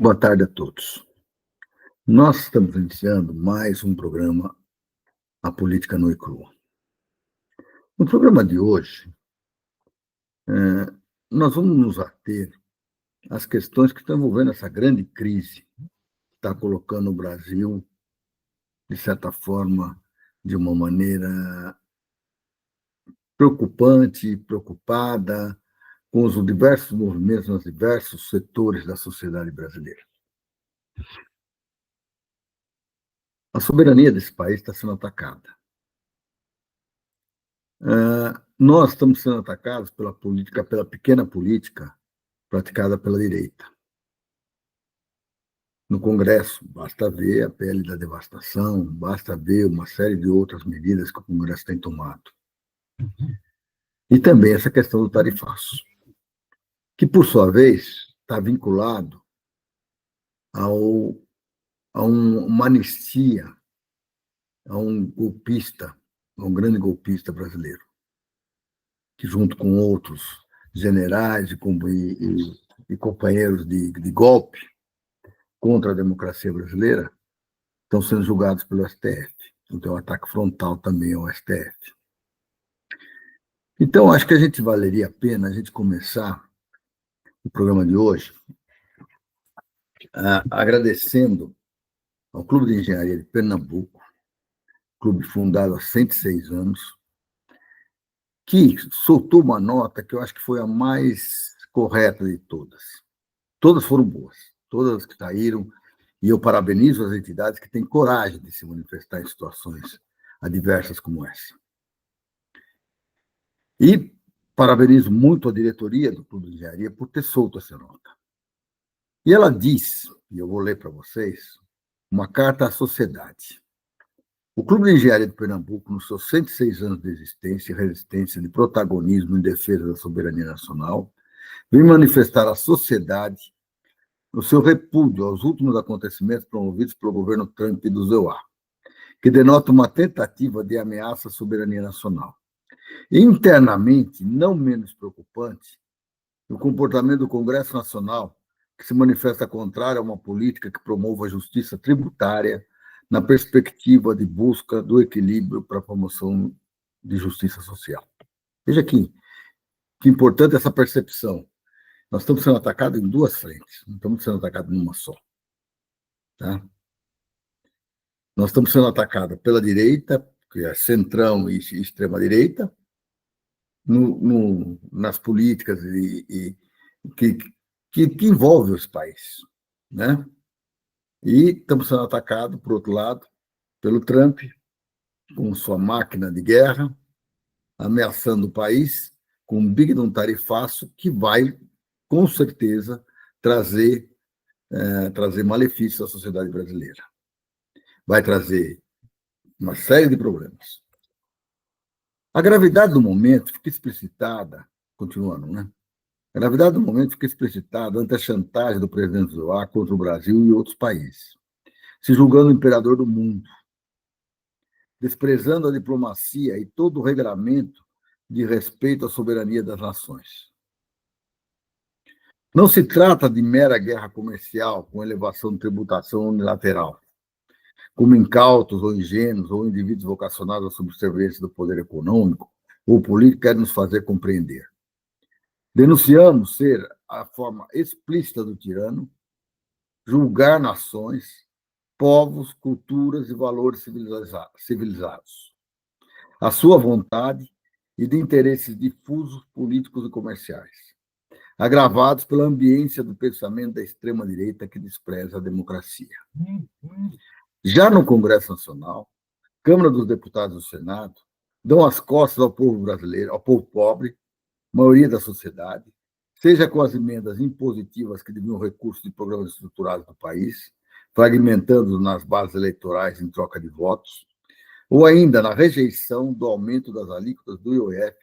Boa tarde a todos. Nós estamos iniciando mais um programa A Política Nua e Crua. No programa de hoje, nós vamos nos ater às questões que estão envolvendo essa grande crise que está colocando o Brasil, de certa forma, de uma maneira preocupante, preocupada, com os diversos movimentos nos diversos setores da sociedade brasileira. A soberania desse país está sendo atacada. Nós estamos sendo atacados pela política, pela pequena política praticada pela direita. No Congresso, basta ver a PL da devastação, basta ver uma série de outras medidas que o Congresso tem tomado. E também essa questão do tarifaço, que, por sua vez, está vinculado a uma anistia, a um golpista, a um grande golpista brasileiro, que, junto com outros generais e companheiros de golpe contra a democracia brasileira, estão sendo julgados pelo STF. Então, um ataque frontal também ao STF. Então, acho que valeria a pena a gente começar o programa de hoje agradecendo ao Clube de Engenharia de Pernambuco, clube fundado há 106 anos, que soltou uma nota que eu acho que foi a mais correta de todas. Todas foram boas, todas as que saíram, e eu parabenizo as entidades que têm coragem de se manifestar em situações adversas como essa. E parabenizo muito a diretoria do Clube de Engenharia por ter solto essa nota. E ela diz, e eu vou ler para vocês, uma carta à sociedade. O Clube de Engenharia de Pernambuco, nos seus 106 anos de existência e resistência de protagonismo em defesa da soberania nacional, vem manifestar à sociedade o seu repúdio aos últimos acontecimentos promovidos pelo governo Trump e do EUA, que denota uma tentativa de ameaça à soberania nacional. Internamente, não menos preocupante, o comportamento do Congresso Nacional, que se manifesta contrário a uma política que promova a justiça tributária na perspectiva de busca do equilíbrio para a promoção de justiça social. Veja aqui, que importante essa percepção. Nós estamos sendo atacados em duas frentes, não estamos sendo atacados numa só. Tá? Nós estamos sendo atacados pela direita, que é centrão e extrema-direita, nas políticas que envolvem os países. Né? E estamos sendo atacados, por outro lado, pelo Trump, com sua máquina de guerra, ameaçando o país com um big tarifaço que vai, com certeza, trazer malefícios à sociedade brasileira. Vai trazer uma série de problemas. A gravidade do momento fica explicitada, continuando, né? A gravidade do momento fica explicitada ante a chantagem do presidente Zoá contra o Brasil e outros países, se julgando o imperador do mundo, desprezando a diplomacia e todo o regramento de respeito à soberania das nações. Não se trata de mera guerra comercial com elevação de tributação unilateral, como incautos ou ingênuos ou indivíduos vocacionados à subserviência do poder econômico ou político querem nos fazer compreender. Denunciamos ser a forma explícita do tirano julgar nações, povos, culturas e valores civilizados, a sua vontade e de interesses difusos, políticos e comerciais, agravados pela ambiência do pensamento da extrema-direita que despreza a democracia. Já no Congresso Nacional, Câmara dos Deputados do Senado dão as costas ao povo brasileiro, ao povo pobre, maioria da sociedade, seja com as emendas impositivas que desviam recursos de programas estruturados do país, fragmentando nas bases eleitorais em troca de votos, ou ainda na rejeição do aumento das alíquotas do IOF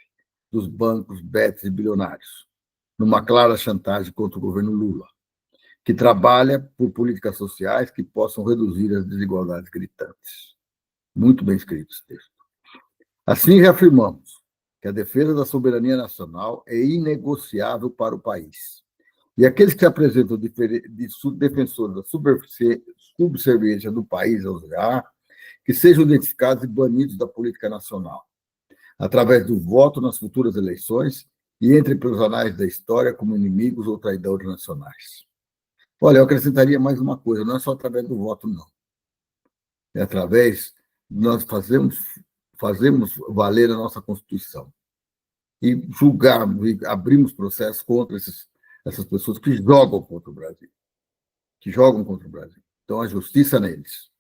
dos bancos, betes e bilionários, numa clara chantagem contra o governo Lula, que trabalha por políticas sociais que possam reduzir as desigualdades gritantes. Muito bem escrito esse texto. Assim, reafirmamos que a defesa da soberania nacional é inegociável para o país E aqueles que se apresentam de defensores da subserviência do país aos GA, que sejam identificados e banidos da política nacional, através do voto nas futuras eleições e entrem pelos anais da história como inimigos ou traidores nacionais. Olha, eu acrescentaria mais uma coisa, não é só através do voto, não. É através, nós fazemos valer a nossa Constituição e julgarmos e abrimos processos contra essas pessoas que jogam contra o Brasil, Então, a justiça neles.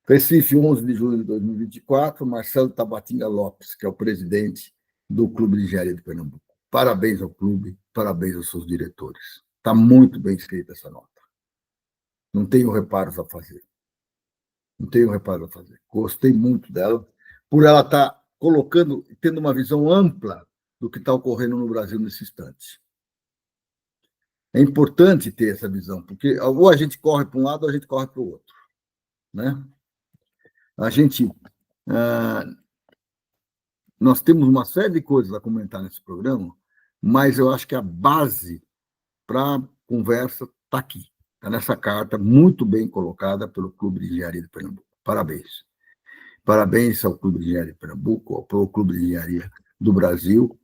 Recife, 11 de julho de 2024, Marcelo Tabatinga Lopes, que é o presidente do Clube de Engenharia de Pernambuco. Parabéns ao clube, parabéns aos seus diretores. Está muito bem escrita essa nota. Não tenho reparos a fazer. Gostei muito dela, por ela estar tendo uma visão ampla do que está ocorrendo no Brasil nesse instante. É importante ter essa visão, porque ou a gente corre para um lado ou a gente corre para o outro, né? Nós temos uma série de coisas a comentar nesse programa, mas eu acho que a base para a conversa está aqui, está nessa carta muito bem colocada pelo Clube de Engenharia de Pernambuco. Parabéns. Parabéns ao Clube de Engenharia de Pernambuco, ao Clube de Engenharia do Brasil,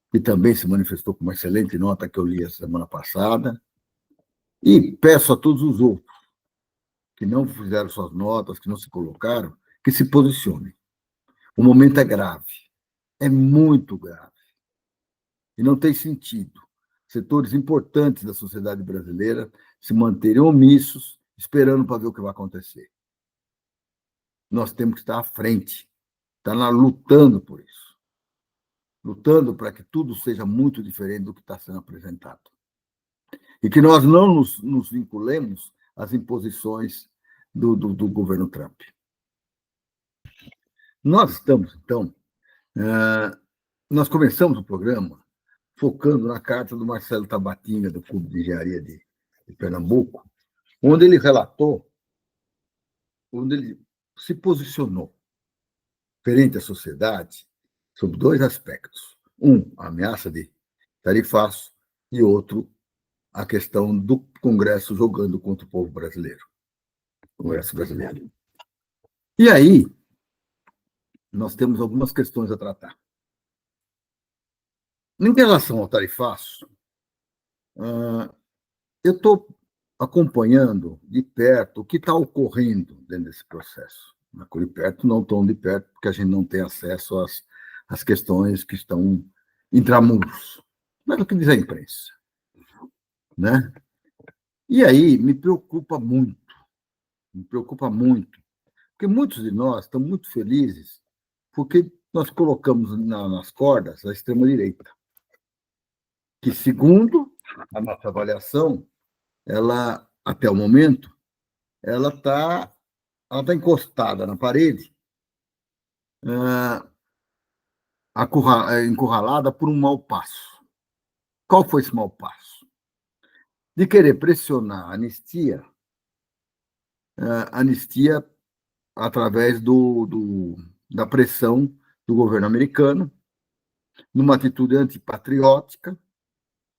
que também se manifestou com uma excelente nota que eu li a semana passada. E peço a todos os outros que não fizeram suas notas, que não se colocaram, que se posicionem. O momento é grave, é muito grave. E não tem sentido setores importantes da sociedade brasileira se manterem omissos, esperando para ver o que vai acontecer. Nós temos que estar à frente, estar lutando por isso, lutando para que tudo seja muito diferente do que está sendo apresentado. E que nós não nos vinculemos às imposições do governo Trump. Nós estamos, então, nós começamos o programa focando na carta do Marcelo Tabatinga, do Clube de Engenharia de Pernambuco, onde ele relatou, onde ele se posicionou perante a sociedade sobre dois aspectos. Um, a ameaça de tarifaço, e outro, a questão do Congresso jogando contra o povo brasileiro, Congresso brasileiro. E aí, nós temos algumas questões a tratar. Em relação ao tarifaço, eu estou acompanhando de perto o que está ocorrendo dentro desse processo. De perto, não tão de perto, porque a gente não tem acesso às questões que estão intramuros. Mas o que diz a imprensa, né? E aí me preocupa muito, porque muitos de nós estão muito felizes porque nós colocamos nas cordas a extrema-direita, que, segundo a nossa avaliação, ela, até o momento, ela está encostada na parede, encurralada por um mau passo. Qual foi esse mau passo? De querer pressionar a anistia através da pressão do governo americano, numa atitude antipatriótica,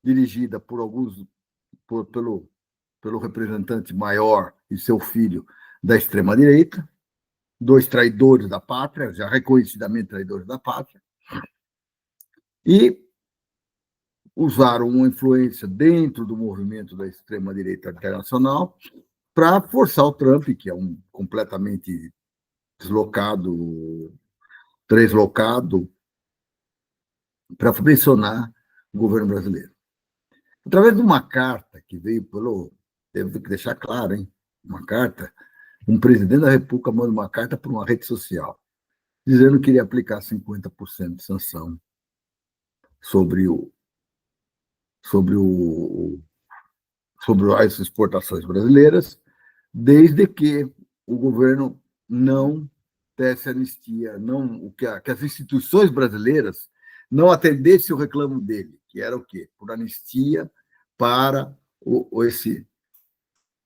dirigida pelo representante maior e seu filho da extrema-direita, dois traidores da pátria, já reconhecidamente traidores da pátria, e usaram uma influência dentro do movimento da extrema-direita internacional para forçar o Trump, que é um completamente deslocado, para pressionar o governo brasileiro. Através de uma carta que veio devo deixar claro, hein? Uma carta, um presidente da República manda uma carta por uma rede social, dizendo que iria aplicar 50% de sanção sobre as exportações brasileiras, desde que o governo não desse anistia, que as instituições brasileiras não atendessem o reclamo dele, que era o quê? Por anistia para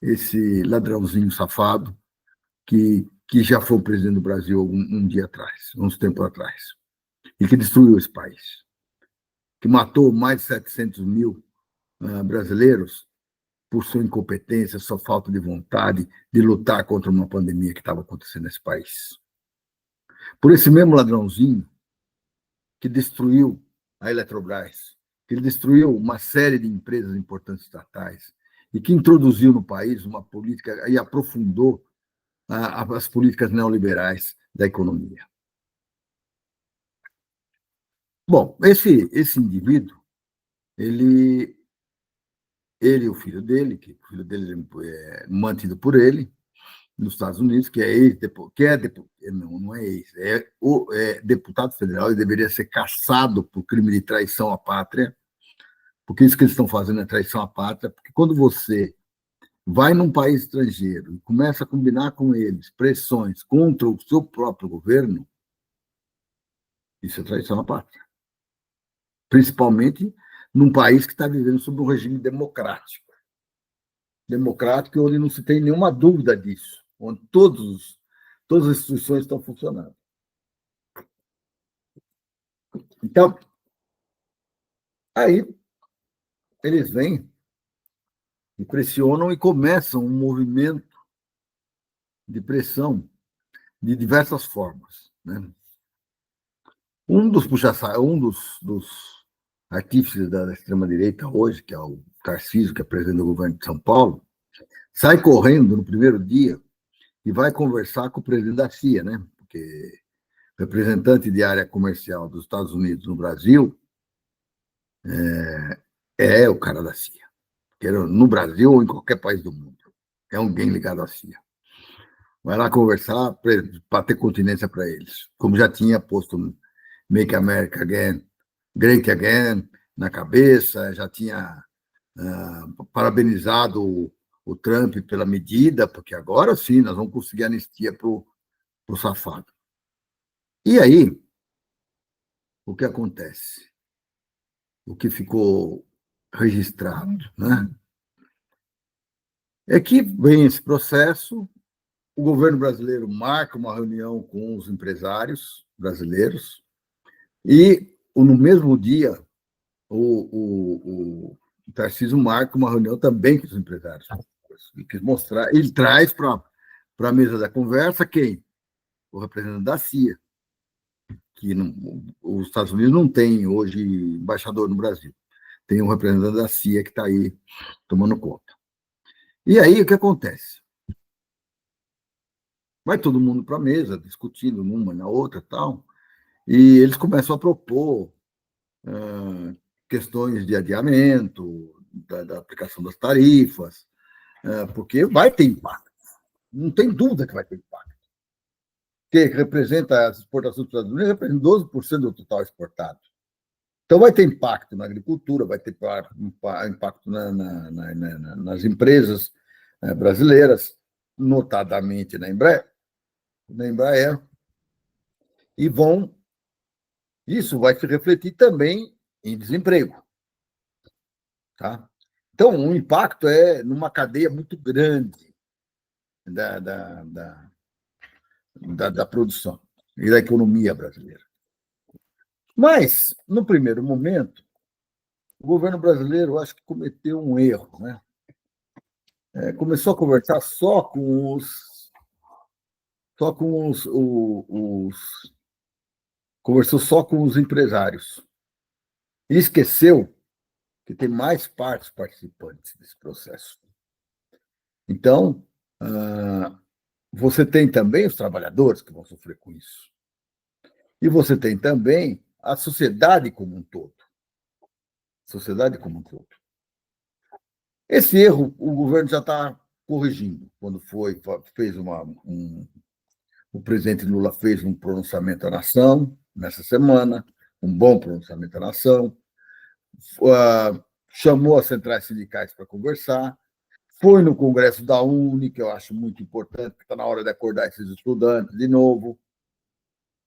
esse ladrãozinho safado que já foi o presidente do Brasil uns tempos atrás, e que destruiu esse país, que matou mais de 700 mil brasileiros por sua incompetência, sua falta de vontade de lutar contra uma pandemia que estava acontecendo nesse país. Por esse mesmo ladrãozinho que destruiu a Eletrobras, que ele destruiu uma série de empresas importantes estatais e que introduziu no país uma política e aprofundou as políticas neoliberais da economia. Bom, esse indivíduo, ele e o filho dele, que o filho dele é mantido por ele, nos Estados Unidos, que é não é ex, é deputado federal e deveria ser cassado por crime de traição à pátria, porque isso que eles estão fazendo é traição à pátria, porque quando você vai num país estrangeiro e começa a combinar com eles pressões contra o seu próprio governo, isso é traição à pátria. Principalmente num país que está vivendo sob um regime democrático. Democrático onde não se tem nenhuma dúvida disso, onde todas as instituições estão funcionando. Então, aí eles vêm e pressionam e começam um movimento de pressão de diversas formas, né? Um dos artífices da extrema-direita hoje, que é o Tarcísio, que é presidente do governo de São Paulo, sai correndo no primeiro dia e vai conversar com o presidente da CIA, né? Porque o representante de área comercial dos Estados Unidos no Brasil é o cara da CIA, no Brasil ou em qualquer país do mundo. É alguém ligado à CIA. Vai lá conversar para ter continência para eles, como já tinha posto Make America Again, Great Again na cabeça, já tinha parabenizado o Trump pela medida, porque agora sim nós vamos conseguir anistia para o safado. E aí, o que acontece? O que ficou registrado, né? É que vem esse processo, o governo brasileiro marca uma reunião com os empresários brasileiros e, no mesmo dia, o Tarcísio marca uma reunião também com os empresários. Ele quis mostrar, ele traz para a mesa da conversa quem? O representante da CIA, que os Estados Unidos não tem hoje embaixador no Brasil. Tem um representante da CIA que está aí tomando conta. E aí, o que acontece? Vai todo mundo para a mesa, discutindo numa na outra tal, e eles começam a propor questões de adiamento, da aplicação das tarifas, porque vai ter impacto. Não tem dúvida que vai ter impacto. Que representa as exportações dos Estados Unidos, representa 12% do total exportado. Então, vai ter impacto na agricultura, vai ter impacto nas empresas brasileiras, notadamente na Embraer, e isso vai se refletir também em desemprego. Tá? Então, o impacto é numa cadeia muito grande da produção e da economia brasileira. Mas, no primeiro momento, o governo brasileiro, acho que cometeu um erro, né? Começou a conversar conversou só com os empresários e esqueceu que tem mais partes participantes desse processo. Então, você tem também os trabalhadores que vão sofrer com isso. E você tem também a sociedade como um todo. Esse erro o governo já está corrigindo. Quando fez o presidente Lula fez um pronunciamento à nação nessa semana, um bom pronunciamento à nação, chamou as centrais sindicais para conversar, foi no Congresso da Uni, que eu acho muito importante, porque está na hora de acordar esses estudantes de novo,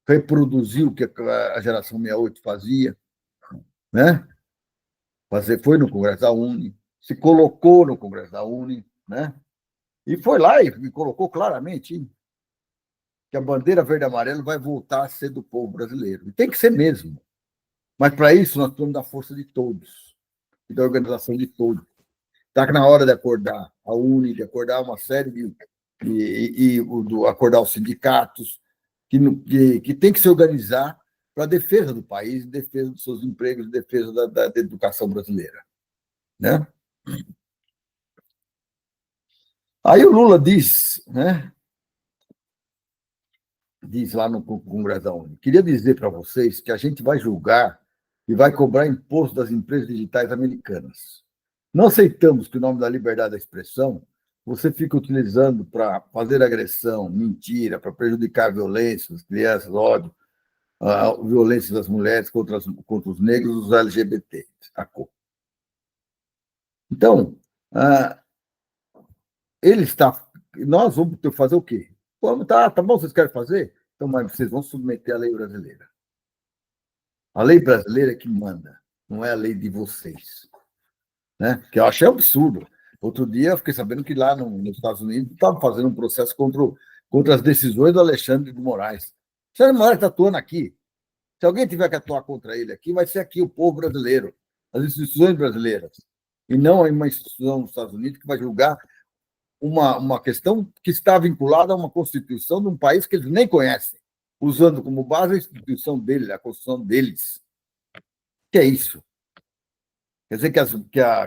reproduziu o que a geração 68 fazia, né? Foi no Congresso da Uni, se colocou no Congresso da Uni, né? E foi lá e colocou claramente que a bandeira verde e amarela vai voltar a ser do povo brasileiro. E tem que ser mesmo. Mas, para isso, nós precisamos da força de todos. e da organização de todos. Está na hora de acordar a UNE, de acordar uma série acordar os sindicatos, que tem que se organizar para a defesa do país, defesa dos seus empregos, defesa da educação brasileira. Né? Aí o Lula diz, né? Diz lá no Congresso da ONU, queria dizer para vocês que a gente vai julgar e vai cobrar imposto das empresas digitais americanas. Não aceitamos que, o nome da liberdade da expressão, você fique utilizando para fazer agressão, mentira, para prejudicar a violência das crianças, ódio, a violência das mulheres contra os negros, os LGBT. Sacou? Então, ele está. Nós vamos fazer o quê? Tá bom, vocês querem fazer? Então, mas vocês vão submeter à lei brasileira. A lei brasileira é que manda, não é a lei de vocês. Né? Que eu achei absurdo. Outro dia eu fiquei sabendo que lá nos Estados Unidos estavam fazendo um processo contra as decisões do Alexandre de Moraes. O Alexandre de Moraes está atuando aqui. Se alguém tiver que atuar contra ele aqui, vai ser aqui o povo brasileiro, as instituições brasileiras, e não uma instituição nos Estados Unidos que vai julgar uma questão que está vinculada a uma Constituição de um país que eles nem conhecem, usando como base a instituição dele, a Constituição deles. Que é isso? Quer dizer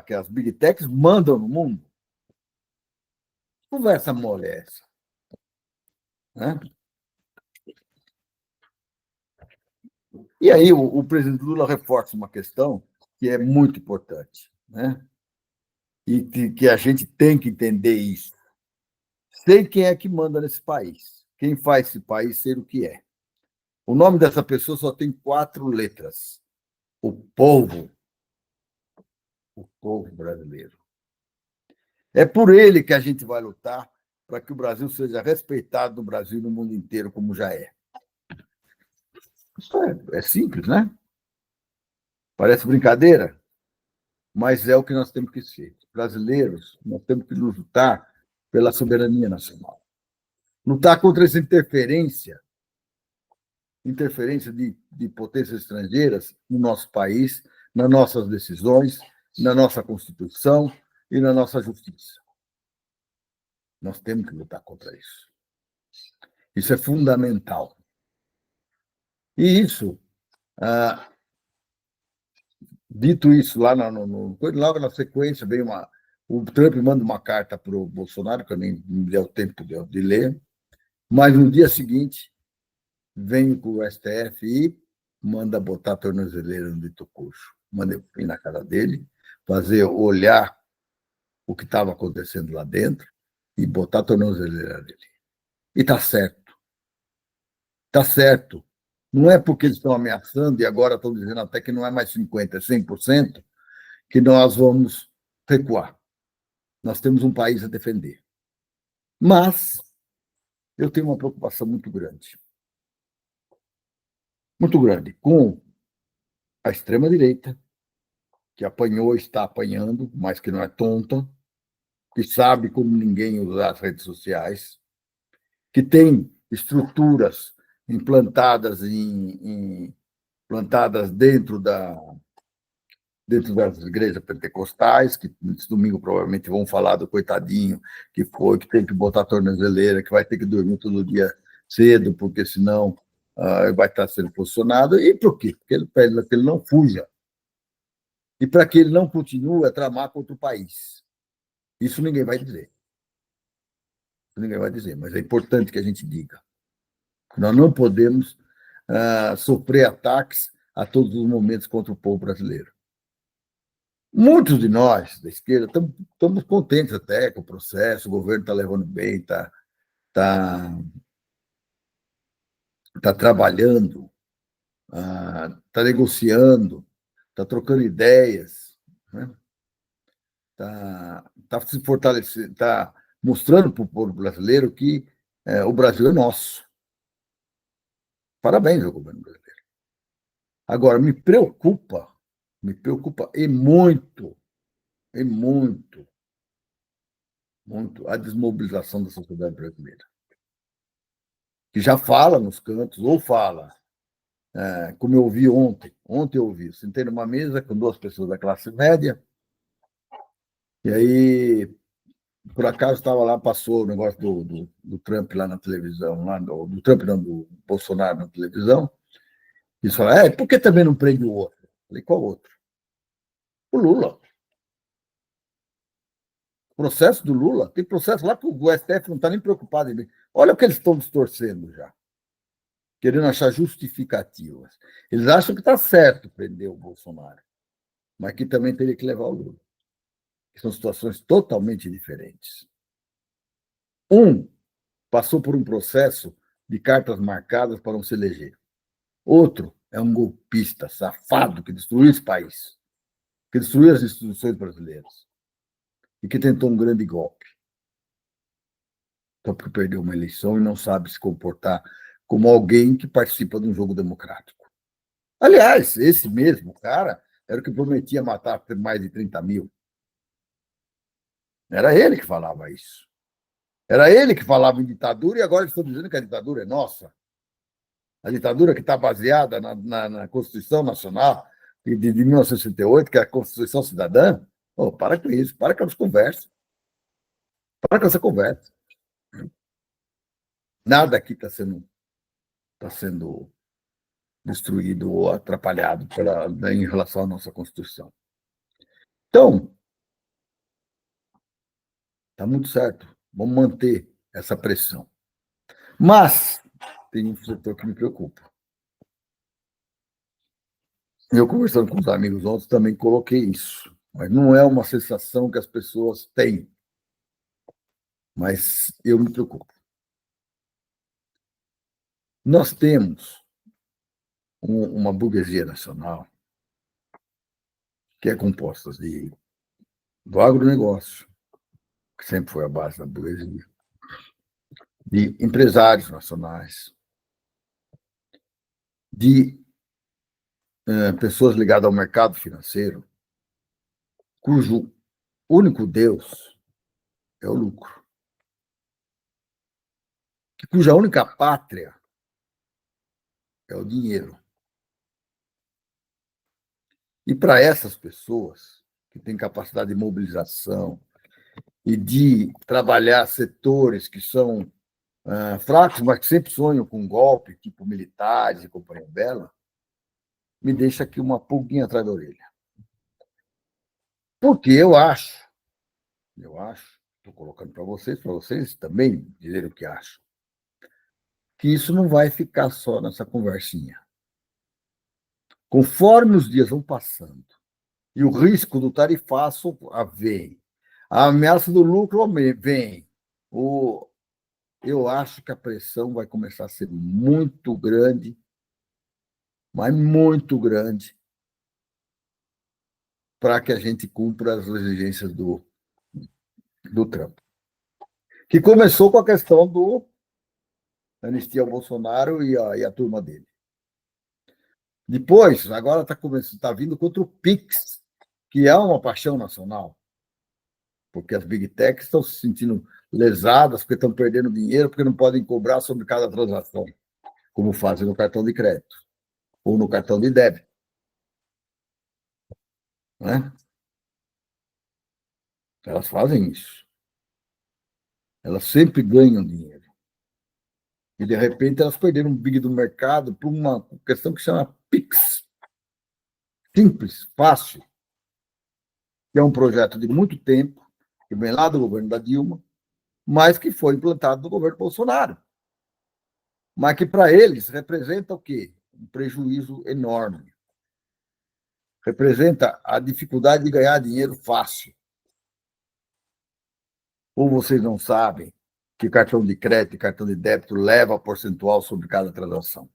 que as Big Techs mandam no mundo? Que conversa mole é essa? Né? E aí o presidente Lula reforça uma questão que é muito importante, né? E que a gente tem que entender isso. Sei quem é que manda nesse país, quem faz esse país ser o que é. O nome dessa pessoa só tem 4 letras. O povo brasileiro. É por ele que a gente vai lutar para que o Brasil seja respeitado no Brasil e no mundo inteiro, como já é. Isso é simples, né? Parece brincadeira, mas é o que nós temos que ser. Brasileiros, nós temos que lutar pela soberania nacional. Lutar contra essa interferência de potências estrangeiras no nosso país, nas nossas decisões, na nossa Constituição e na nossa justiça. Nós temos que lutar contra isso. Isso é fundamental. E isso, dito isso, logo na sequência, o Trump manda uma carta para o Bolsonaro, que eu nem me deu tempo de ler, mas no dia seguinte vem com o STF e manda botar a tornozeleira no dito coxo, manda ir na cara dele, olhar o que estava acontecendo lá dentro e botar a tornozeleira dele. E está certo. Está certo. Não é porque eles estão ameaçando e agora estão dizendo até que não é mais 50%, é 100%, que nós vamos recuar. Nós temos um país a defender. Mas eu tenho uma preocupação muito grande com a extrema-direita, que apanhou, está apanhando, mas que não é tonta, que sabe como ninguém usar as redes sociais, que tem estruturas implantadas dentro das igrejas pentecostais, que nesse domingo provavelmente vão falar do coitadinho que tem que botar a tornozeleira, que vai ter que dormir todo dia cedo, porque senão vai estar sendo posicionado. E por quê? Porque ele pede que ele não fuja. E para que ele não continue a tramar contra o país. Isso ninguém vai dizer. Mas é importante que a gente diga. Nós não podemos sofrer ataques a todos os momentos contra o povo brasileiro. Muitos de nós, da esquerda, estamos contentes até com o processo, o governo está levando bem, está trabalhando, está negociando, está trocando ideias, né? Está se fortalecendo, está mostrando para o povo brasileiro que o Brasil é nosso. Parabéns ao governo brasileiro. Agora, me preocupa muito a desmobilização da sociedade brasileira, que já fala nos cantos, ou fala, como eu ouvi ontem eu ouvi, sentei numa mesa com 2 pessoas da classe média, E aí, por acaso, estava lá, passou o negócio do Trump lá na televisão, lá do Trump não, do Bolsonaro na televisão, e eles falaram, por que também não prende o outro? Eu falei, qual outro? O Lula. O processo do Lula, tem processo lá que o STF não está nem preocupado em ver. Olha o que eles estão distorcendo já, querendo achar justificativas. Eles acham que está certo prender o Bolsonaro, mas que também teria que levar o Lula. São situações totalmente diferentes. Um passou por um processo de cartas marcadas para não se eleger. Outro é um golpista safado que destruiu esse país, que destruiu as instituições brasileiras e que tentou um grande golpe. Só porque perdeu uma eleição e não sabe se comportar como alguém que participa de um jogo democrático. Aliás, esse mesmo cara era o que prometia matar mais de 30 mil. Era ele que falava isso. Era ele que falava em ditadura e agora eles estão dizendo que a ditadura é nossa. A ditadura que está baseada na Constituição Nacional de 1968, que é a Constituição Cidadã. Oh, para com isso, para com essa conversa. Para com essa conversa. Nada aqui tá sendo destruído ou atrapalhado em relação à nossa Constituição. Então, está muito certo. Vamos manter essa pressão. Mas tem um setor que me preocupa. Eu, conversando com os amigos ontem, também coloquei isso. Mas não é uma sensação que as pessoas têm. Mas eu me preocupo. Nós temos uma burguesia nacional que é composta do agronegócio, que sempre foi a base da burguesia, de empresários nacionais, de pessoas ligadas ao mercado financeiro, cujo único Deus é o lucro, cuja única pátria é o dinheiro. E para essas pessoas que têm capacidade de mobilização e de trabalhar setores que são fracos, mas que sempre sonham com golpe, tipo militares e companhia bela, me deixa aqui uma pulguinha atrás da orelha. Porque eu acho, estou colocando para vocês também dizerem o que acham, que isso não vai ficar só nessa conversinha. Conforme os dias vão passando e o risco do tarifaço vem, a ameaça do lucro vem, eu acho que a pressão vai começar a ser muito grande, mas muito grande, para que a gente cumpra as exigências do Trump. Que começou com a questão do anistia ao Bolsonaro e a turma dele. Depois, agora está vindo contra o Pix, que é uma paixão nacional, porque as big techs estão se sentindo lesadas, porque estão perdendo dinheiro, porque não podem cobrar sobre cada transação, como fazem no cartão de crédito ou no cartão de débito. Né? Elas fazem isso. Elas sempre ganham dinheiro. E, de repente, elas perderam um big do mercado por uma questão que chama Pix. Simples, fácil. Que é um projeto de muito tempo, que vem lá do governo da Dilma, mas que foi implantado no governo Bolsonaro. Mas que, para eles, representa o quê? Um prejuízo enorme. Representa a dificuldade de ganhar dinheiro fácil. Ou vocês não sabem que cartão de crédito e cartão de débito leva percentual sobre cada transação.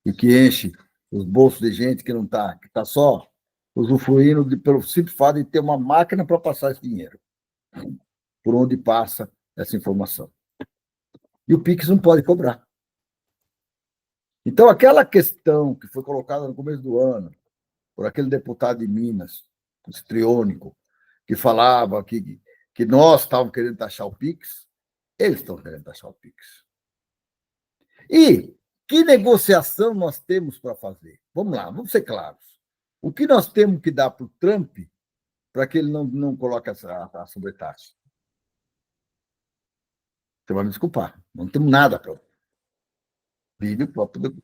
E que enche os bolsos de gente que não está, que está só usufruindo pelo simples fato de ter uma máquina para passar esse dinheiro, por onde passa essa informação. E o Pix não pode cobrar. Então, aquela questão que foi colocada no começo do ano, por aquele deputado de Minas, histriônico, que falava que nós estávamos querendo taxar o Pix, eles estão querendo taxar o Pix. E que negociação nós temos para fazer? Vamos lá, vamos ser claros. O que nós temos que dar para o Trump para que ele não coloque a sobretaxa. Você vai me desculpar, não temos nada para vive para poder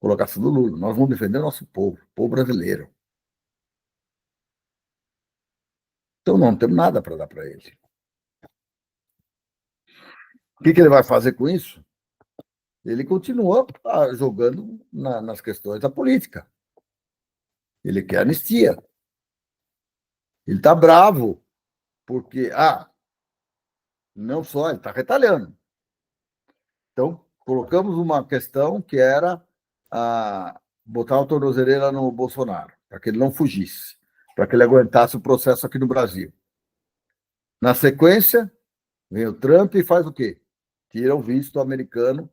colocação do Lula. Nós vamos defender o nosso povo, o povo brasileiro. Então não temos nada para dar para ele. O que ele vai fazer com isso? Ele continua jogando nas questões da política. Ele quer anistia. Ele está bravo, porque, não só, ele está retalhando. Então, colocamos uma questão que era botar a tornozeleira no Bolsonaro, para que ele não fugisse, para que ele aguentasse o processo aqui no Brasil. Na sequência, vem o Trump e faz o quê? Tira o visto americano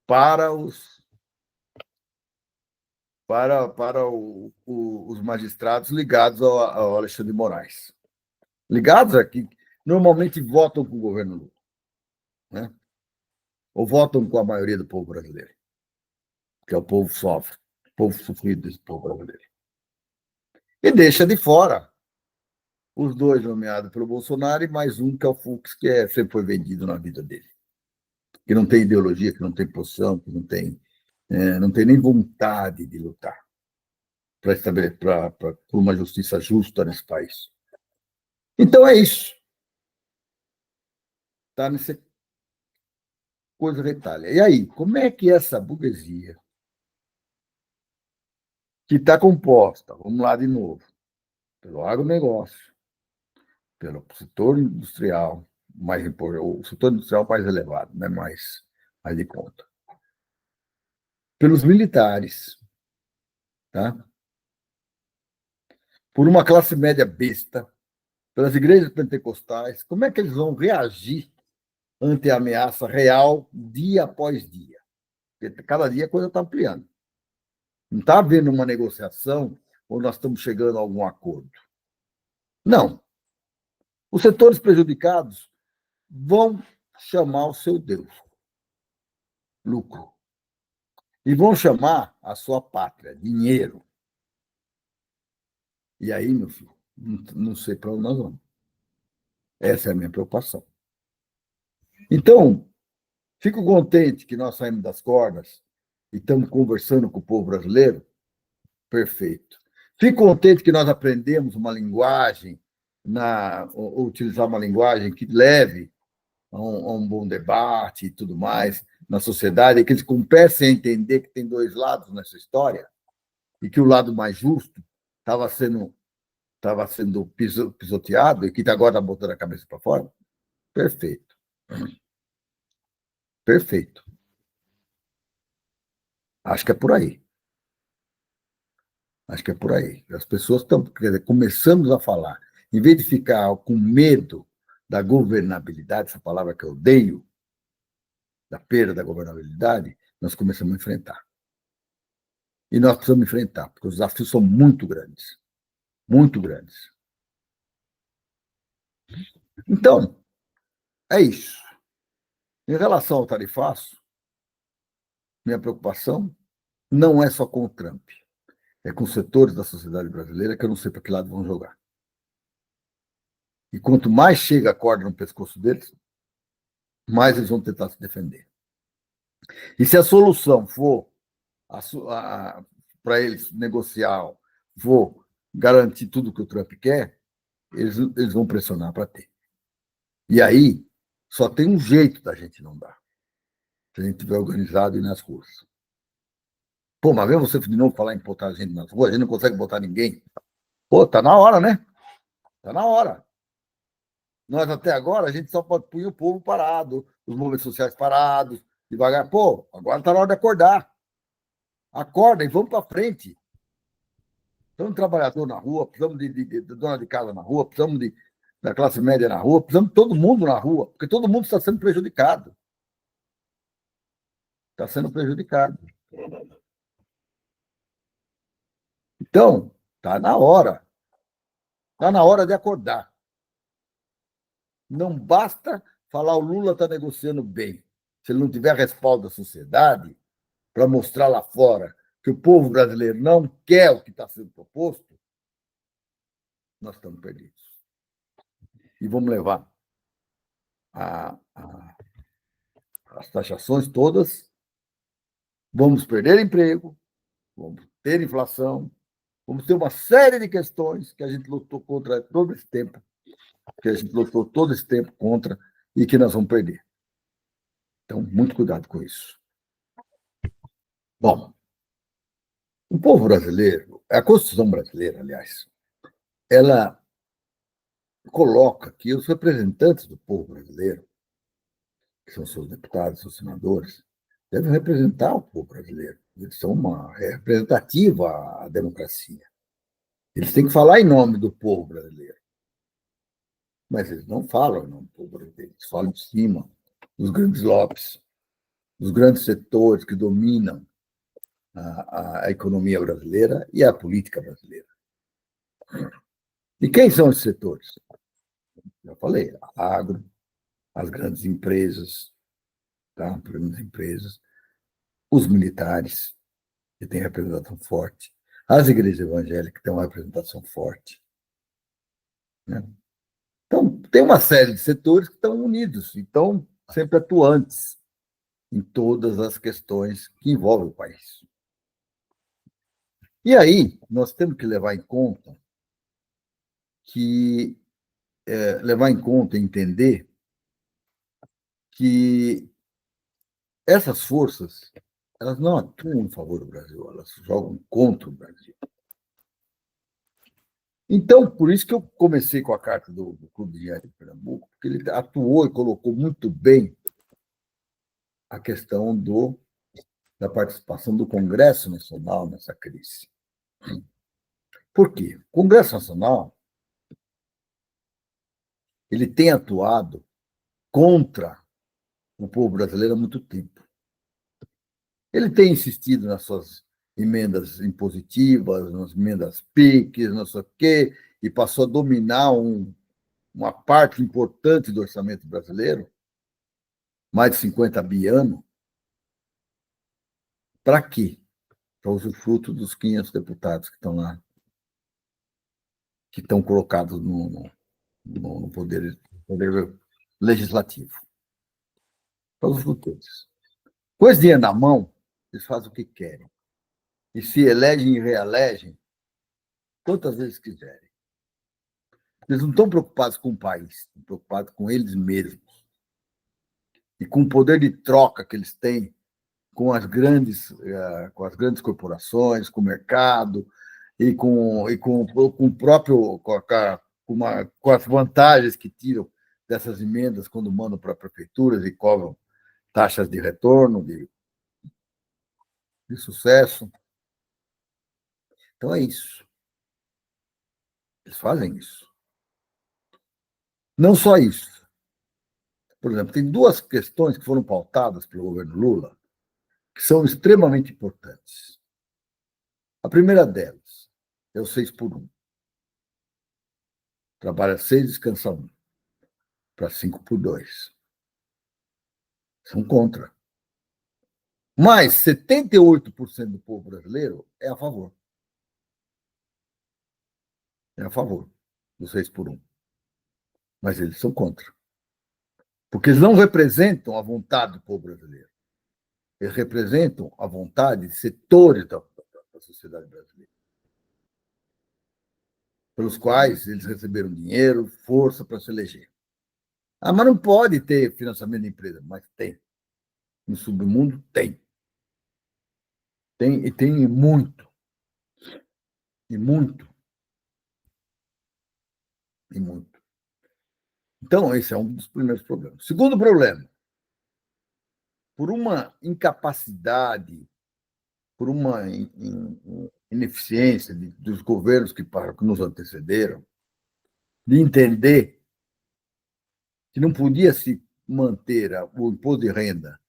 para os magistrados ligados ao Alexandre de Moraes. Ligados aqui, normalmente votam com o governo Lula, né? Ou votam com a maioria do povo brasileiro, que é o povo sofre, o povo sofrido desse povo brasileiro. E deixa de fora os dois nomeados pelo Bolsonaro e mais um, que é o Fux, que sempre foi vendido na vida dele. Que não tem ideologia, que não tem posição, que não tem nem vontade de lutar para estabelecer por uma justiça justa nesse país. Então é isso. Está nessa coisa retalha. E aí, como é que essa burguesia, que está composta, vamos lá de novo, pelo agronegócio, pelo setor industrial, mais importante, o setor industrial mais elevado, né, mais de conta, pelos militares, tá? Por uma classe média besta, pelas igrejas pentecostais, como é que eles vão reagir ante a ameaça real dia após dia? Porque cada dia a coisa está ampliando. Não está havendo uma negociação ou nós estamos chegando a algum acordo. Não. Os setores prejudicados vão chamar o seu Deus, lucro. E vão chamar a sua pátria, dinheiro. E aí, meu filho, não sei para onde nós vamos. Essa é a minha preocupação. Então, fico contente que nós saímos das cordas e estamos conversando com o povo brasileiro. Perfeito. Fico contente que nós aprendemos uma linguagem, utilizar uma linguagem que leve a um bom debate e tudo mais na sociedade, e que eles comecem a entender que tem dois lados nessa história e que o lado mais justo estava sendo pisoteado e que agora está botando a cabeça para fora. Perfeito. Perfeito. Acho que é por aí. Acho que é por aí. As pessoas estão, começamos a falar, em vez de ficar com medo da governabilidade, essa palavra que eu odeio, da perda da governabilidade, nós começamos a enfrentar. E nós precisamos enfrentar, porque os desafios são muito grandes. Muito grandes. Então, é isso. Em relação ao tarifaço, minha preocupação não é só com o Trump, é com setores da sociedade brasileira que eu não sei para que lado vão jogar. E quanto mais chega a corda no pescoço deles, mais eles vão tentar se defender. E se a solução for para eles negociar, for garantir tudo que o Trump quer, eles vão pressionar para ter. E aí, só tem um jeito da gente não dar. Se a gente estiver organizado e ir nas ruas. Pô, mas vem você de novo falar em botar a gente nas ruas, a gente não consegue botar ninguém. Pô, tá na hora, né? Tá na hora. Nós, até agora, a gente só pode pôr o povo parado, os movimentos sociais parados, devagar. Pô, agora tá na hora de acordar. Acorda e vamos para frente. Precisamos de trabalhador na rua, precisamos de dona de casa na rua, precisamos da classe média na rua, precisamos de todo mundo na rua, porque todo mundo está sendo prejudicado. Está sendo prejudicado. Então, está na hora. Está na hora de acordar. Não basta falar o Lula está negociando bem. Se ele não tiver respaldo da sociedade para mostrar lá fora que o povo brasileiro não quer o que está sendo proposto, nós estamos perdidos. E vamos levar as taxações todas, vamos perder emprego, vamos ter inflação, vamos ter uma série de questões que a gente lutou contra todo esse tempo, contra e que nós vamos perder. Então, muito cuidado com isso. Bom, o povo brasileiro, a Constituição brasileira, aliás, ela coloca que os representantes do povo brasileiro, que são seus deputados, seus senadores, devem representar o povo brasileiro. Eles são uma representativa à democracia. Eles têm que falar em nome do povo brasileiro. Mas eles não falam em nome do povo brasileiro. Eles falam de cima dos grandes lobbies, dos grandes setores que dominam a economia brasileira e a política brasileira. E quem são esses setores? Já falei, a agro, as grandes empresas, tá? Grandes empresas, os militares, que têm representação forte, as igrejas evangélicas, que têm uma representação forte. Né? Então, tem uma série de setores que estão unidos, e estão sempre atuantes em todas as questões que envolvem o país. E aí, nós temos que levar em conta e entender que essas forças, elas não atuam em favor do Brasil, elas jogam contra o Brasil. Então, por isso que eu comecei com a carta do Clube de Engenharia de Pernambuco, porque ele atuou e colocou muito bem a questão da participação do Congresso Nacional nessa crise. Por quê? O Congresso Nacional ele tem atuado contra o povo brasileiro há muito tempo. Ele tem insistido nas suas emendas impositivas, nas emendas PIX, não sei o quê, e passou a dominar uma parte importante do orçamento brasileiro, mais de 50 bi ano. Para quê? Para usufruto dos 500 deputados que estão lá, que estão colocados no poder legislativo. Para usufruto deles. Com esse dinheiro na mão, eles fazem o que querem. E se elegem e reelegem quantas vezes quiserem. Eles não estão preocupados com o país, estão preocupados com eles mesmos. E com o poder de troca que eles têm com as grandes corporações, com o mercado, e com o próprio, com as vantagens que tiram dessas emendas quando mandam para prefeituras e cobram taxas de retorno, de sucesso. Então é isso. Eles fazem isso. Não só isso. Por exemplo, tem duas questões que foram pautadas pelo governo Lula que são extremamente importantes. A primeira delas é o 6x1. Trabalha 6, descansa 1, para 5x2. São contra. Mas 78% do povo brasileiro é a favor. É a favor do 6x1. Mas eles são contra. Porque eles não representam a vontade do povo brasileiro. Eles representam a vontade de setores da sociedade brasileira, pelos quais eles receberam dinheiro, força para se eleger. Ah, mas não pode ter financiamento de empresa. Mas tem. No submundo tem. Tem, e tem muito. E muito. E muito. Então, esse é um dos primeiros problemas. Segundo problema, por uma incapacidade, por uma ineficiência dos governos que nos antecederam, de entender que não podia se manter o imposto de renda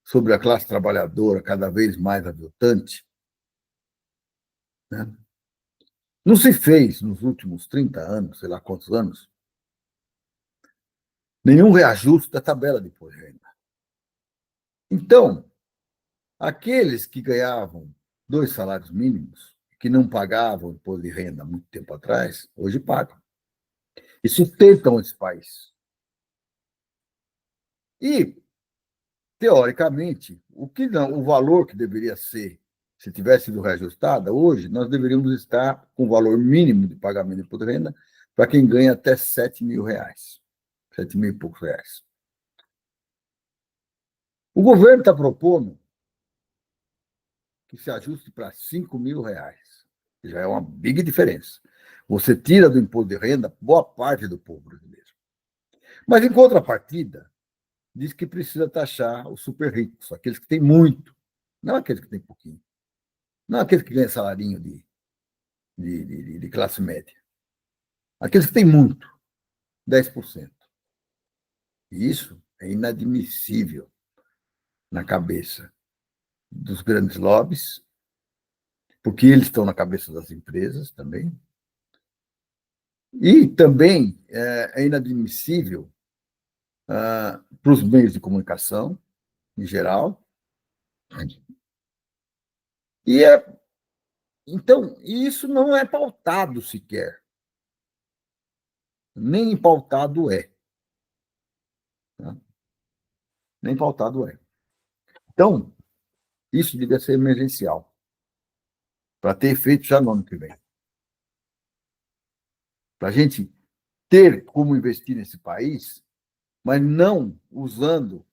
sobre a classe trabalhadora cada vez mais aviltante, né? Não se fez nos últimos 30 anos, sei lá quantos anos, nenhum reajuste da tabela de imposto de renda. Então, aqueles que ganhavam 2 salários mínimos, que não pagavam imposto de renda há muito tempo atrás, hoje pagam. E sustentam esse país. E, teoricamente, o valor que deveria ser, se tivesse sido reajustada, hoje nós deveríamos estar com o valor mínimo de pagamento de imposto de renda para quem ganha até R$ 7.000, 7.000 e poucos reais. O governo está propondo que se ajuste para R$ 5.000, que já é uma big diferença. Você tira do imposto de renda boa parte do povo brasileiro. Mas, em contrapartida, diz que precisa taxar os super ricos, aqueles que têm muito, não aqueles que têm pouquinho, não aqueles que ganham salarinho de classe média, aqueles que têm muito, 10%. E isso é inadmissível na cabeça dos grandes lobbies, porque eles estão na cabeça das empresas também, e também é inadmissível para os meios de comunicação, em geral. Então, isso não é pautado sequer. Nem pautado é. Tá? Nem pautado é. Então, isso devia ser emergencial, para ter efeito já no ano que vem. Para a gente ter como investir nesse país, mas não usando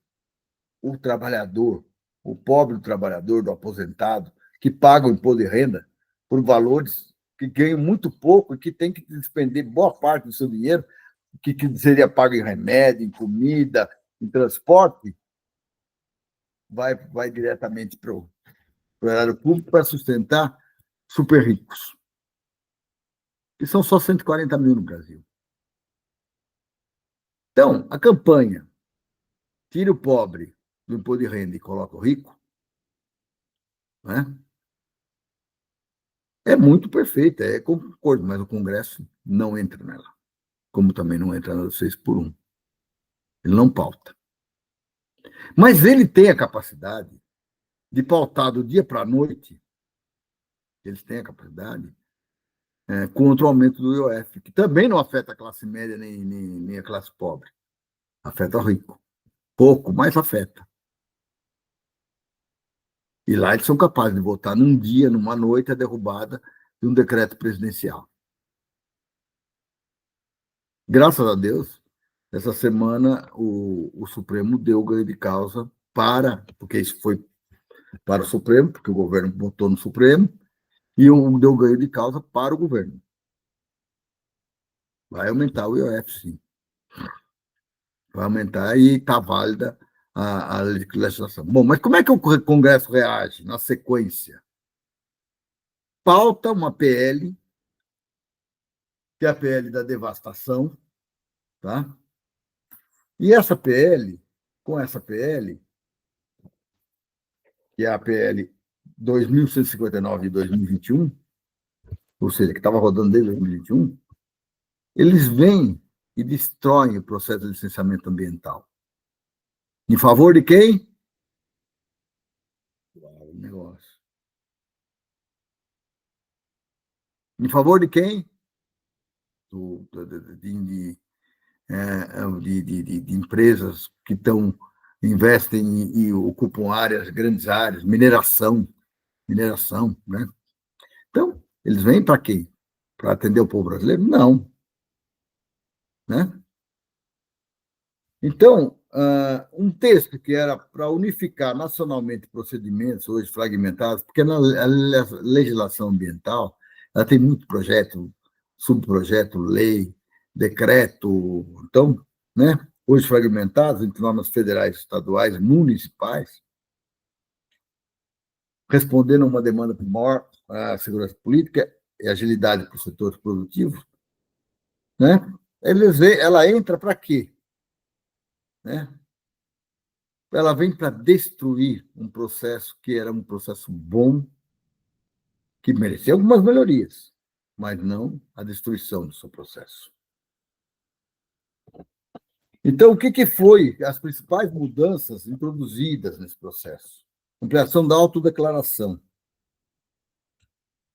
o trabalhador, o pobre trabalhador, do aposentado, que paga o imposto de renda por valores que ganham muito pouco e que tem que despender boa parte do seu dinheiro, que seria pago em remédio, em comida, em transporte, vai diretamente para o erário público para sustentar super ricos. E são só 140 mil no Brasil. Então, a campanha tira o pobre do imposto de renda e coloca o rico, né? É muito perfeita, concordo, mas o Congresso não entra nela, como também não entra no 6x1. Ele não pauta. Mas ele tem a capacidade de pautar do dia para a noite, eles têm a capacidade, contra o aumento do IOF, que também não afeta a classe média nem a classe pobre. Afeta o rico. Pouco, mas afeta. E lá eles são capazes de votar num dia, numa noite, a derrubada de um decreto presidencial. Graças a Deus, essa semana o Supremo deu ganho de causa porque isso foi para o Supremo, porque o governo votou no Supremo, e deu ganho de causa para o governo. Vai aumentar o IOF, sim. Vai aumentar e está válida a legislação. Bom, mas como é que o Congresso reage na sequência? Pauta uma PL, que é a PL da devastação, tá? E com essa PL, que é a PL 2159 de 2021, ou seja, que estava rodando desde 2021, eles vêm e destroem o processo de licenciamento ambiental. Em favor de quem? Uau, negócio. Em favor de quem? De empresas que investem e ocupam grandes áreas, mineração, né? Então, eles vêm para quê? Para atender o povo brasileiro? Não. Né? Então, um texto que era para unificar nacionalmente procedimentos hoje fragmentados, porque a legislação ambiental ela tem muito projeto, subprojeto, lei, decreto, então, né, hoje fragmentados entre normas federais, estaduais, municipais, respondendo a uma demanda por maior segurança política e agilidade para os setores produtivos, né? Ela entra para quê? Né? Ela vem para destruir um processo que era um processo bom, que merecia algumas melhorias, mas não a destruição do seu processo. Então, o que foi as principais mudanças introduzidas nesse processo? Ampliação da autodeclaração.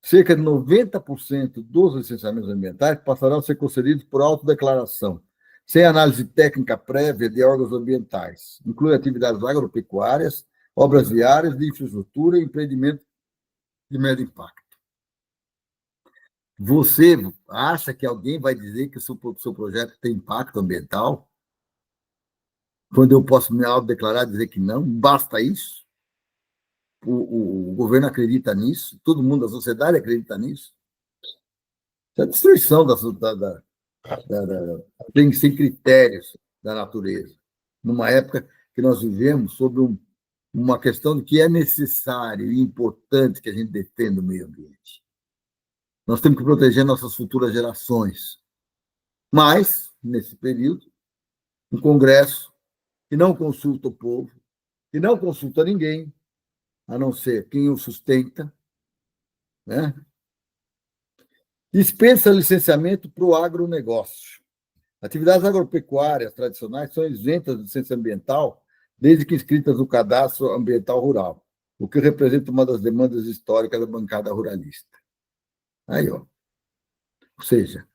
cerca de 90% dos licenciamentos ambientais passarão a ser concedidos por autodeclaração, sem análise técnica prévia de órgãos ambientais. Inclui atividades agropecuárias, obras viárias, de infraestrutura e empreendimentos de médio impacto. Você acha que alguém vai dizer que o seu projeto tem impacto ambiental? Quando eu posso me autodeclarar e dizer que não? Basta isso? O governo acredita nisso? Todo mundo, a sociedade acredita nisso? Isso é a destruição sem critérios da natureza. Numa época que nós vivemos sobre uma questão de que é necessário e importante que a gente defenda o meio ambiente. Nós temos que proteger nossas futuras gerações. Mas, nesse período, um Congresso que não consulta o povo, que não consulta ninguém, a não ser quem o sustenta, né? Dispensa licenciamento para o agronegócio. Atividades agropecuárias tradicionais são isentas de licença ambiental, desde que inscritas no cadastro ambiental rural, o que representa uma das demandas históricas da bancada ruralista. Aí, ó. Ou seja,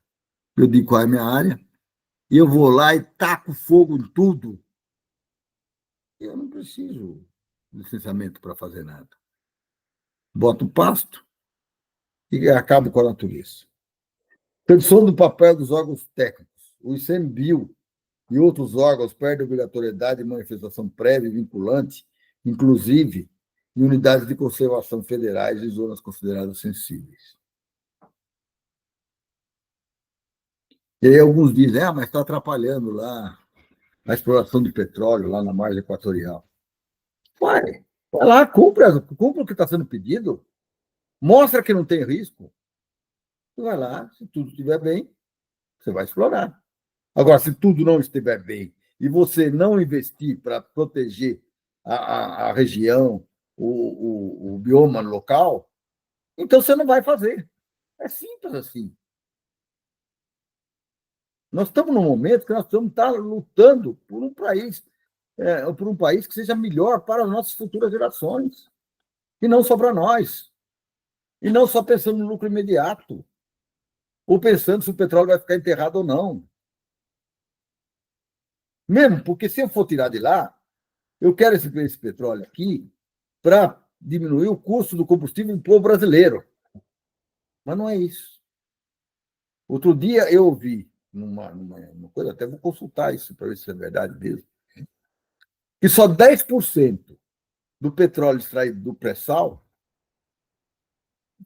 eu digo qual é a minha área, e eu vou lá e taco fogo em tudo. Eu não preciso de licenciamento para fazer nada. Boto o pasto e acabo com a natureza. Redução do papel dos órgãos técnicos. O ICMBio e outros órgãos perdem obrigatoriedade de manifestação prévia e vinculante, inclusive em unidades de conservação federais e zonas consideradas sensíveis. E aí alguns dizem, mas está atrapalhando lá a exploração de petróleo lá na margem equatorial. Vai lá, cumpra o que está sendo pedido, mostra que não tem risco, vai lá, se tudo estiver bem, você vai explorar. Agora, se tudo não estiver bem e você não investir para proteger a região, o bioma local, então você não vai fazer. É simples assim. Nós estamos num momento que nós estamos lutando por um país que seja melhor para as nossas futuras gerações, e não só para nós. E não só pensando no lucro imediato, ou pensando se o petróleo vai ficar enterrado ou não. Mesmo porque se eu for tirar de lá, eu quero esse petróleo aqui para diminuir o custo do combustível do povo brasileiro. Mas não é isso. Outro dia eu ouvi, numa coisa, até vou consultar isso para ver se é verdade mesmo, que só 10% do petróleo extraído do pré-sal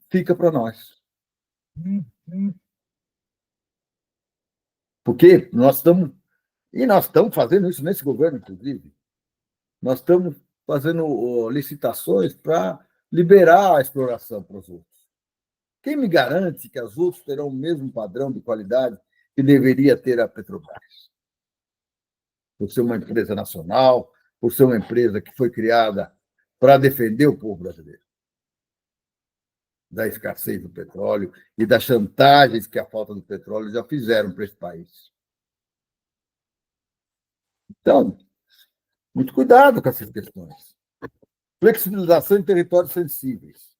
fica para nós. Porque nós estamos fazendo isso nesse governo, inclusive. Nós estamos fazendo licitações para liberar a exploração para os outros. Quem me garante que as outras terão o mesmo padrão de qualidade que deveria ter a Petrobras? Por ser uma empresa nacional, por ser uma empresa que foi criada para defender o povo brasileiro da escassez do petróleo e das chantagens que a falta do petróleo já fizeram para esse país. Então, muito cuidado com essas questões. Flexibilização em territórios sensíveis.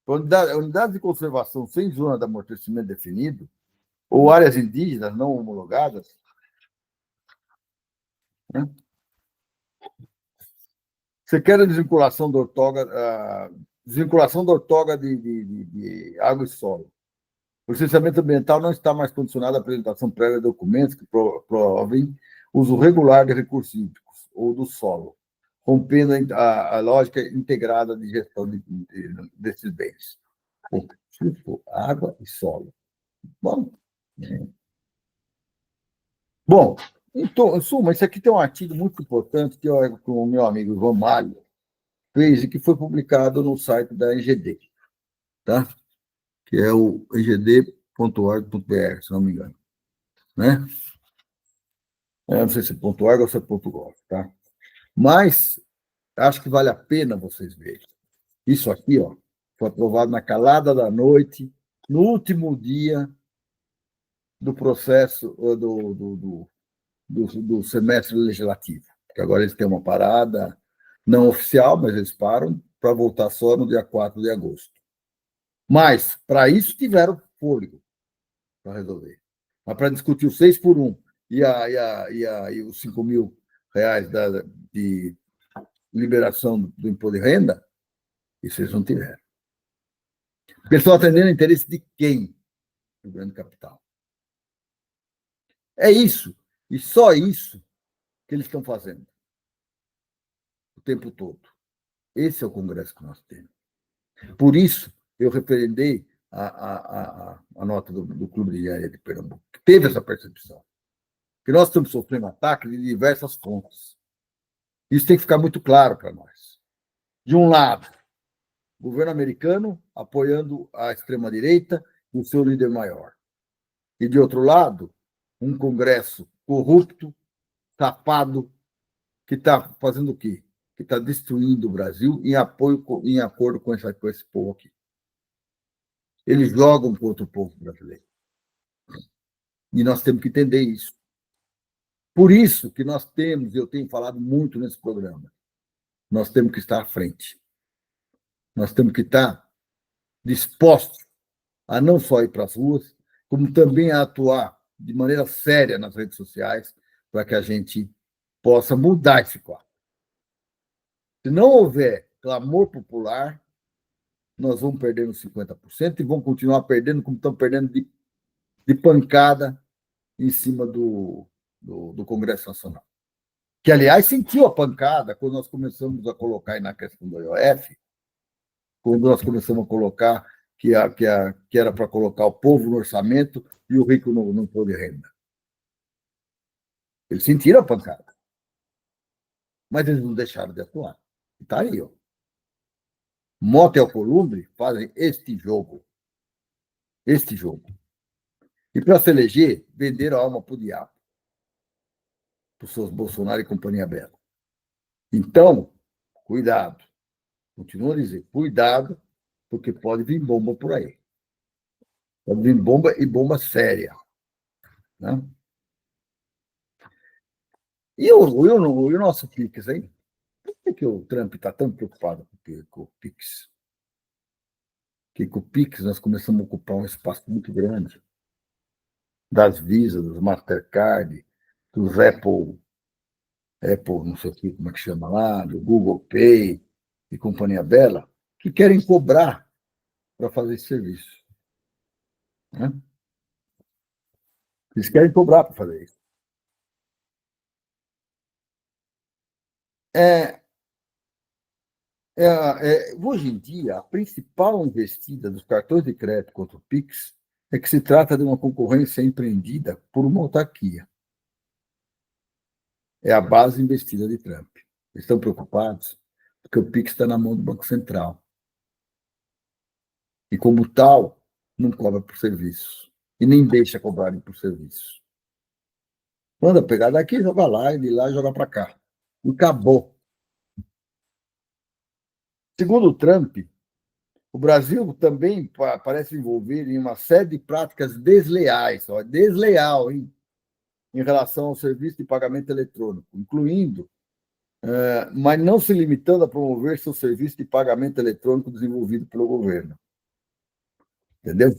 Unidades de conservação sem zona de amortecimento definido ou áreas indígenas não homologadas, né? Você quer a desvinculação da ortoga de água e solo. O licenciamento ambiental não está mais condicionado à apresentação prévia de documentos que provem uso regular de recursos hídricos ou do solo, rompendo a lógica integrada de gestão desses bens. Água e solo. Bom, então, em suma, isso aqui tem um artigo muito importante que o meu amigo João Mário fez e que foi publicado no site da EGD, tá? Que é o egd.org.br, se não me engano. Né? Eu não sei se é .org ou se é .gov, tá? Mas acho que vale a pena vocês verem. Isso aqui, ó, foi aprovado na calada da noite, no último dia do processo do semestre legislativo. Que agora eles têm uma parada não oficial, mas eles param para voltar só no dia 4 de agosto. Mas, para isso, tiveram fôlego para resolver. Mas para discutir o 6 por 1 e os 5 mil reais de liberação do imposto de renda, isso eles não tiveram. Porque eles estão atendendo o interesse de quem? Do grande capital. É isso, e só isso que eles estão fazendo o tempo todo. Esse é o Congresso que nós temos. Por isso, eu referendei a nota do Clube de Engenharia de Pernambuco, que teve essa percepção. Que nós estamos sofrendo ataque de diversas fontes. Isso tem que ficar muito claro para nós. De um lado, o governo americano apoiando a extrema-direita e o seu líder maior. E, de outro lado, um Congresso corrupto, safado, que está fazendo o quê? Que está destruindo o Brasil em acordo com esse povo aqui. Eles jogam contra o povo brasileiro. E nós temos que entender isso. Por isso que nós temos, eu tenho falado muito nesse programa, nós temos que estar à frente. Nós temos que estar dispostos a não só ir para as ruas, como também a atuar de maneira séria nas redes sociais para que a gente possa mudar esse quadro. Se não houver clamor popular, nós vamos perdendo 50% e vamos continuar perdendo como estamos perdendo de pancada em cima do Congresso Nacional. Que, aliás, sentiu a pancada quando nós começamos a colocar aí na questão do IOF, quando nós começamos a colocar que era para colocar o povo no orçamento e o rico no imposto de renda. Eles sentiram a pancada. Mas eles não deixaram de atuar. Está aí, ó. Mota e Alcolumbre fazem este jogo. Este jogo. E para se eleger, venderam a alma para o diabo. Para os seus Bolsonaro e companhia bela. Então, cuidado. Continuo a dizer, cuidado, porque pode vir bomba por aí. Pode vir bomba e bomba séria. Né? E o nosso Pix, hein? Por que o Trump está tão preocupado com o Pix? Que com o Pix nós começamos a ocupar um espaço muito grande das Visa, dos Mastercard, dos Apple, não sei o que, como é que chama lá, do Google Pay e companhia bela, que querem cobrar para fazer esse serviço. Né? Eles querem cobrar para fazer isso. Hoje em dia, a principal investida dos cartões de crédito contra o Pix é que se trata de uma concorrência empreendida por uma autarquia. É a base investida de Trump. Eles estão preocupados porque o Pix está na mão do Banco Central. E, como tal, não cobra por serviço. E nem deixa cobrarem por serviço. Manda pegar daqui, joga lá, e de lá joga para cá. E acabou. Segundo o Trump, o Brasil também parece envolver em uma série de práticas desleais, desleal, hein, em relação ao serviço de pagamento eletrônico, incluindo, mas não se limitando a promover seu serviço de pagamento eletrônico desenvolvido pelo governo. Entendeu? Ou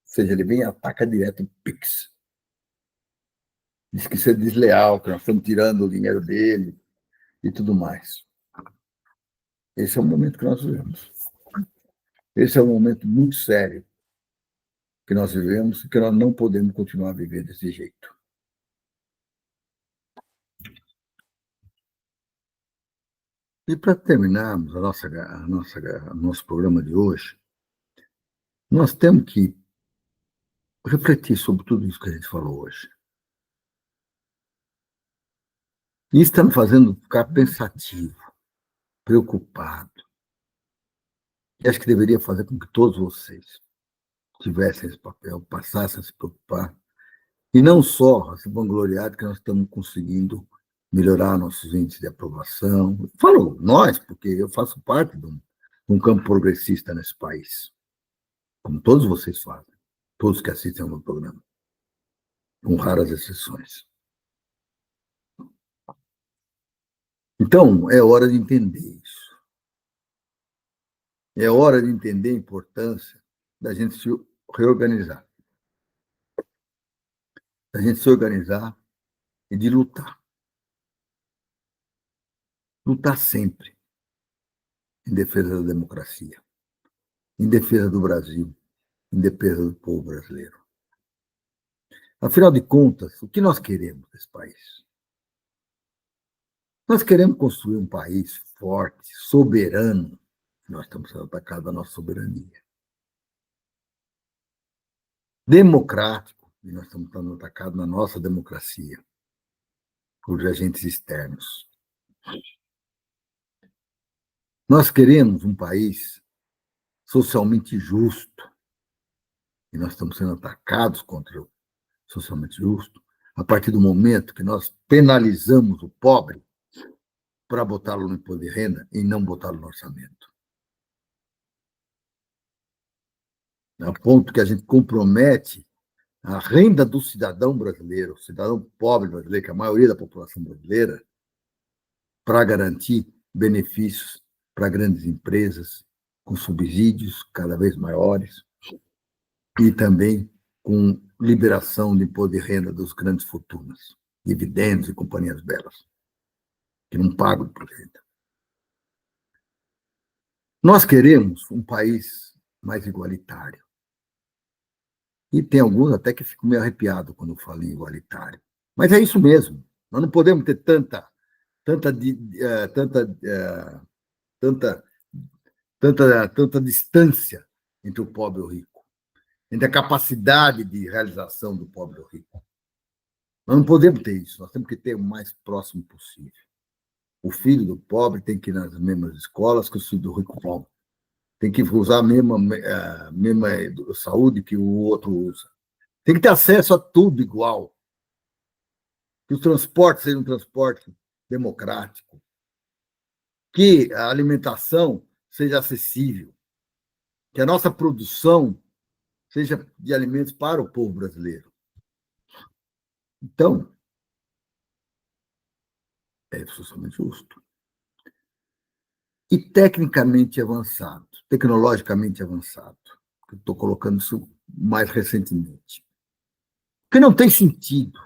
seja, ele vem e ataca direto o Pix. Diz que isso é desleal, que nós estamos tirando o dinheiro dele e tudo mais. Esse é o momento que nós vivemos. Esse é um momento muito sério que nós vivemos e que nós não podemos continuar a viver desse jeito. E para terminarmos o nosso programa de hoje, nós temos que refletir sobre tudo isso que a gente falou hoje. E isso está me fazendo ficar pensativo, preocupado. E acho que deveria fazer com que todos vocês tivessem esse papel, passassem a se preocupar. E não só a se vangloriar de que nós estamos conseguindo melhorar nossos índices de aprovação. Falo nós, porque eu faço parte de um campo progressista nesse país, como todos vocês fazem, todos que assistem ao meu programa, com raras exceções. Então, é hora de entender isso. É hora de entender a importância da gente se reorganizar, da gente se organizar e de lutar. Lutar sempre em defesa da democracia, em defesa do Brasil, em defesa do povo brasileiro. Afinal de contas, o que nós queremos desse país? Nós queremos construir um país forte, soberano. Nós estamos sendo atacados da nossa soberania. Democrático, e nós estamos sendo atacados na nossa democracia por agentes externos. Nós queremos um país socialmente justo, e nós estamos sendo atacados contra o socialmente justo a partir do momento que nós penalizamos o pobre para botá-lo no imposto de renda e não botá-lo no orçamento. A ponto que a gente compromete a renda do cidadão brasileiro, o cidadão pobre brasileiro, que é a maioria da população brasileira, para garantir benefícios para grandes empresas, com subsídios cada vez maiores, e também com liberação de imposto de renda dos grandes fortunas, dividendos e companhias belas, que não pagam por renda. Nós queremos um país mais igualitário. E tem alguns até que ficam meio arrepiados quando eu falo em igualitário. Mas é isso mesmo. Nós não podemos ter tanta distância entre o pobre e o rico, entre a capacidade de realização do pobre e o rico. Nós não podemos ter isso, nós temos que ter o mais próximo possível. O filho do pobre tem que ir nas mesmas escolas que o filho do rico vão. Tem que usar a mesma saúde que o outro usa. Tem que ter acesso a tudo igual. Que o transporte seja um transporte democrático. Que a alimentação seja acessível. Que a nossa produção seja de alimentos para o povo brasileiro. Então, é socialmente justo. E tecnicamente avançado, tecnologicamente avançado. Estou colocando isso mais recentemente. Porque não tem sentido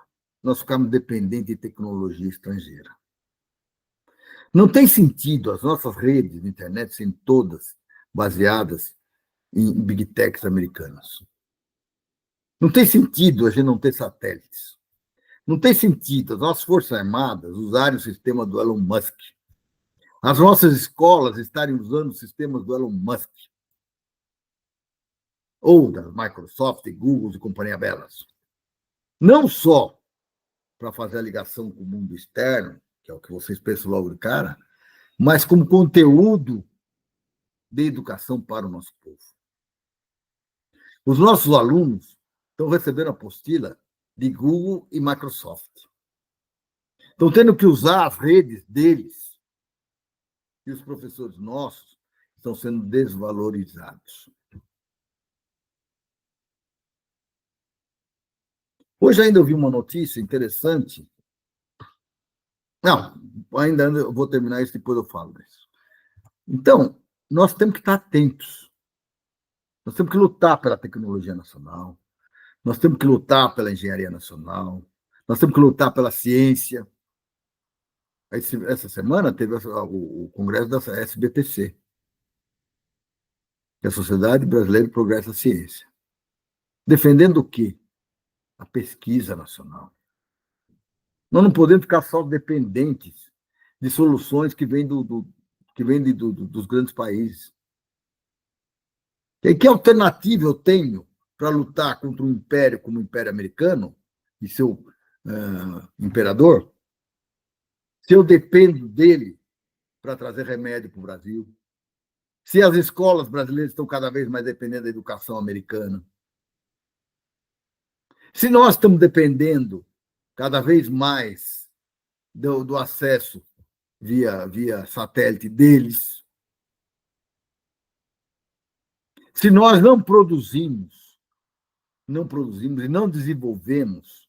nós ficarmos dependentes de tecnologia estrangeira. Não tem sentido as nossas redes de internet serem todas baseadas em big techs americanas. Não tem sentido a gente não ter satélites. Não tem sentido as nossas Forças Armadas usarem o sistema do Elon Musk. As nossas escolas estarem usando os sistemas do Elon Musk. Ou da Microsoft, Google e companhia belas. Não só para fazer a ligação com o mundo externo, que é o que vocês pensam logo de cara, mas como conteúdo de educação para o nosso povo. Os nossos alunos estão recebendo apostila de Google e Microsoft. Estão tendo que usar as redes deles. E os professores nossos estão sendo desvalorizados. Hoje ainda eu vi uma notícia interessante. Não, ainda eu vou terminar isso, depois eu falo disso. Então, nós temos que estar atentos. Nós temos que lutar pela tecnologia nacional. Nós temos que lutar pela engenharia nacional. Nós temos que lutar pela ciência. Essa semana teve o congresso da SBPC, que é a Sociedade Brasileira de Progresso da Ciência. Defendendo o quê? A pesquisa nacional. Nós não podemos ficar só dependentes de soluções que vêm dos grandes países. E que alternativa eu tenho para lutar contra um império como o Império Americano e seu imperador, se eu dependo dele para trazer remédio para o Brasil, se as escolas brasileiras estão cada vez mais dependendo da educação americana, se nós estamos dependendo cada vez mais do acesso via satélite deles, se nós não produzimos e não desenvolvemos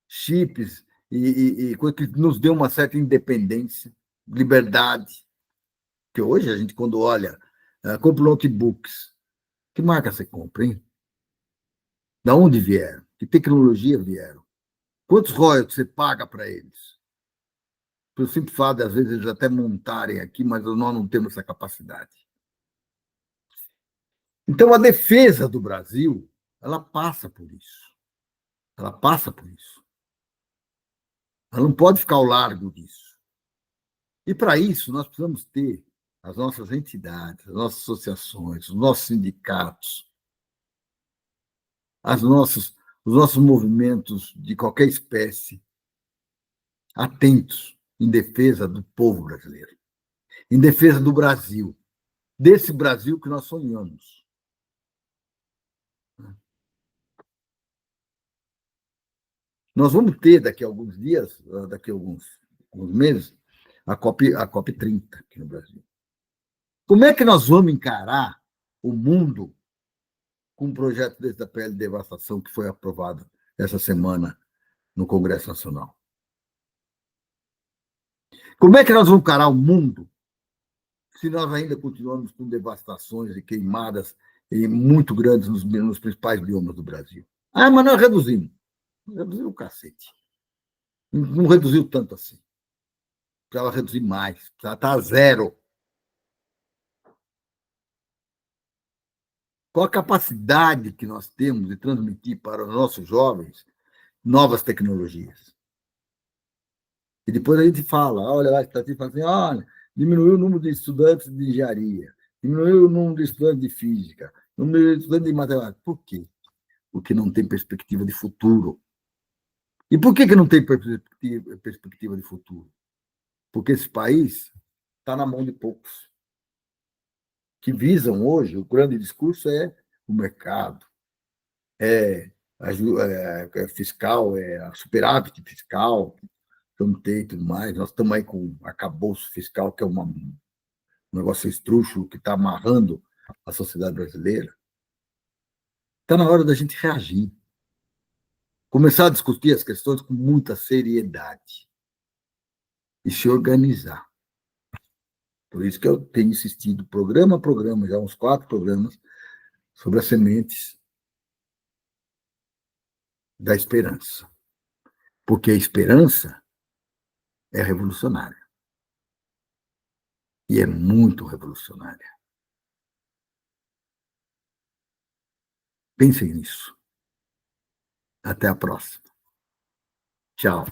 chips e coisa que nos dê uma certa independência, liberdade, que hoje a gente, quando olha compra notebooks. Que marca você compra, hein? Da onde vieram? Que tecnologia vieram? Quantos royalties você paga para eles? Eu sempre falo, às vezes, eles até montarem aqui, mas nós não temos essa capacidade. Então, a defesa do Brasil, ela passa por isso. Ela passa por isso. Ela não pode ficar ao largo disso. E, para isso, nós precisamos ter as nossas entidades, as nossas associações, os nossos sindicatos, os nossos movimentos de qualquer espécie, atentos em defesa do povo brasileiro, em defesa do Brasil, desse Brasil que nós sonhamos. Nós vamos ter, daqui a alguns dias, daqui a alguns meses, a COP 30 aqui no Brasil. Como é que nós vamos encarar o mundo com um projeto desse da PL de devastação que foi aprovado essa semana no Congresso Nacional? Como é que nós vamos encarar o mundo se nós ainda continuamos com devastações e queimadas muito grandes nos principais biomas do Brasil? Ah, mas nós reduzimos. Reduziu o cacete. Não reduziu tanto assim. Precisava reduzir mais. Precisava estar a zero. Qual a capacidade que nós temos de transmitir para os nossos jovens novas tecnologias? E depois a gente fala, olha lá, está assim, olha, diminuiu o número de estudantes de engenharia, diminuiu o número de estudantes de física, o número de estudantes de matemática. Por quê? Porque não tem perspectiva de futuro. E por que não tem perspectiva de futuro? Porque esse país está na mão de poucos, que visam hoje, o grande discurso é o mercado, fiscal, a superávit fiscal, vamos ter e tudo mais. Nós estamos aí com um arcabouço fiscal, que é um negócio estrúxulo que está amarrando a sociedade brasileira. Está na hora da gente reagir. Começar a discutir as questões com muita seriedade e se organizar. Por isso que eu tenho insistido, programa a programa, já uns 4 programas, sobre as sementes da esperança. Porque a esperança é revolucionária. E é muito revolucionária. Pensem nisso. Até a próxima. Tchau.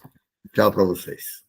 Tchau para vocês.